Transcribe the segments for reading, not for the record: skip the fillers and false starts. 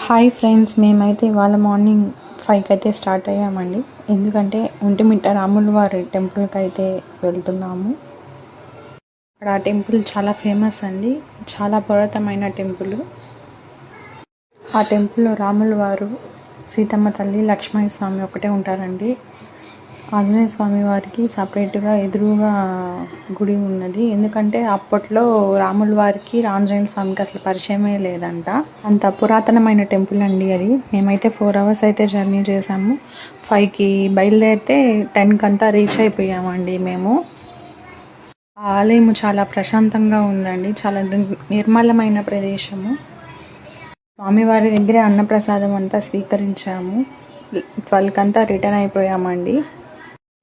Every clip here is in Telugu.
హాయ్ ఫ్రెండ్స్, మేమైతే ఇవాళ మార్నింగ్ 5కి అయితే స్టార్ట్ అయ్యామండి. ఎందుకంటే ఒంటిమిట్ట రాముల వారి టెంపుల్కి అయితే వెళ్తున్నాము. అక్కడ ఆ టెంపుల్ చాలా ఫేమస్ అండి, చాలా పురాతనమైన టెంపుల్. ఆ టెంపుల్లో రాముల వారు, సీతమ్మ తల్లి, లక్ష్మణ స్వామి ఒకటే ఉంటారండి. ఆంజనేయ స్వామి వారికి సపరేట్గా ఎదురుగా గుడి ఉన్నది. ఎందుకంటే అప్పట్లో రాముల వారికి ఆంజనేయ స్వామికి అసలు పరిచయమే లేదంట. అంత పురాతనమైన టెంపుల్ అండి అది. మేమైతే 4 hours అయితే జర్నీ చేసాము. 5కి బయలుదేరితే 10కి అంతా రీచ్ అయిపోయామండి మేము. ఆలయం చాలా ప్రశాంతంగా ఉందండి, చాలా నిర్మలమైన ప్రదేశము. స్వామివారి దగ్గరే అన్నప్రసాదం అంతా స్వీకరించాము. 12కి అంతా రిటర్న్ అయిపోయామండి.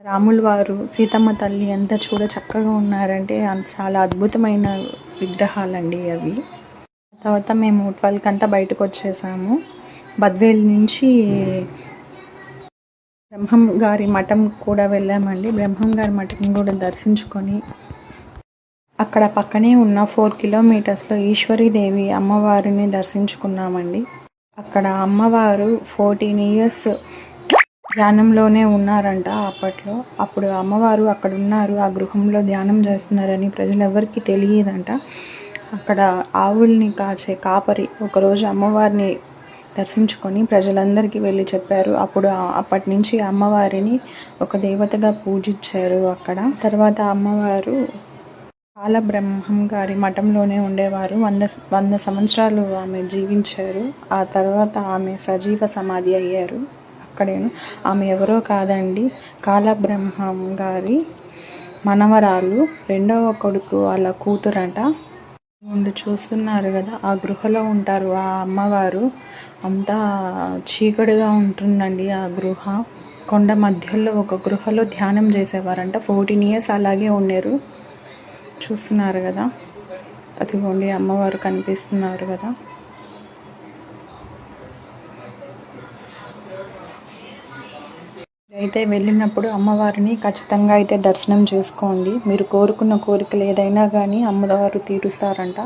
రాముల వారు, సీతమ్మ తల్లి ఎంత చూడ చక్కగా ఉన్నారంటే చాలా అద్భుతమైన విగ్రహాలండి అవి. తర్వాత మేము 12కి అంతా బయటకు వచ్చేసాము. బద్వేలు నుంచి బ్రహ్మం గారి మఠం కూడా వెళ్ళామండి. బ్రహ్మం గారి మఠం కూడా దర్శించుకొని అక్కడ పక్కనే ఉన్న 4 kilometers ఈశ్వరీదేవి అమ్మవారిని దర్శించుకున్నామండి. అక్కడ అమ్మవారు 14 years ధ్యానంలోనే ఉన్నారంట అప్పట్లో. అప్పుడు అమ్మవారు అక్కడ ఉన్నారు, ఆ గృహంలో ధ్యానం చేస్తున్నారని ప్రజలెవరికి తెలియదంట. అక్కడ ఆవుల్ని కాచే కాపరి ఒకరోజు అమ్మవారిని దర్శించుకొని ప్రజలందరికీ వెళ్ళి చెప్పారు. అప్పుడు అప్పటి నుంచి అమ్మవారిని ఒక దేవతగా పూజించారు అక్కడ. తర్వాత అమ్మవారు కాలబ్రహ్మం గారి మఠంలోనే ఉండేవారు. 100 సంవత్సరాలు ఆమె జీవించారు. ఆ తర్వాత ఆమె సజీవ సమాధి అయ్యారు అక్కడేను. ఆమె ఎవరో కాదండి, కాలబ్రహ్మం గారి మనవరాలు, 2వ కొడుకు వాళ్ళ కూతురంట. ముందు చూస్తున్నారు కదా, ఆ గృహలో ఉంటారు ఆ అమ్మవారు. అంతా చీకటిగా ఉంటుందండి ఆ గృహ. కొండ మధ్యలో ఒక గృహలో ధ్యానం చేసేవారంట. 14 years అలాగే ఉన్నారు. చూస్తున్నారు కదా, అదిగోండి అమ్మవారు కనిపిస్తున్నారు కదా. అయితే వెళ్ళినప్పుడు అమ్మవారిని ఖచ్చితంగా అయితే దర్శనం చేసుకోండి. మీరు కోరుకున్న కోరికలు ఏదైనా కానీ అమ్మవారు తీరుస్తారంట.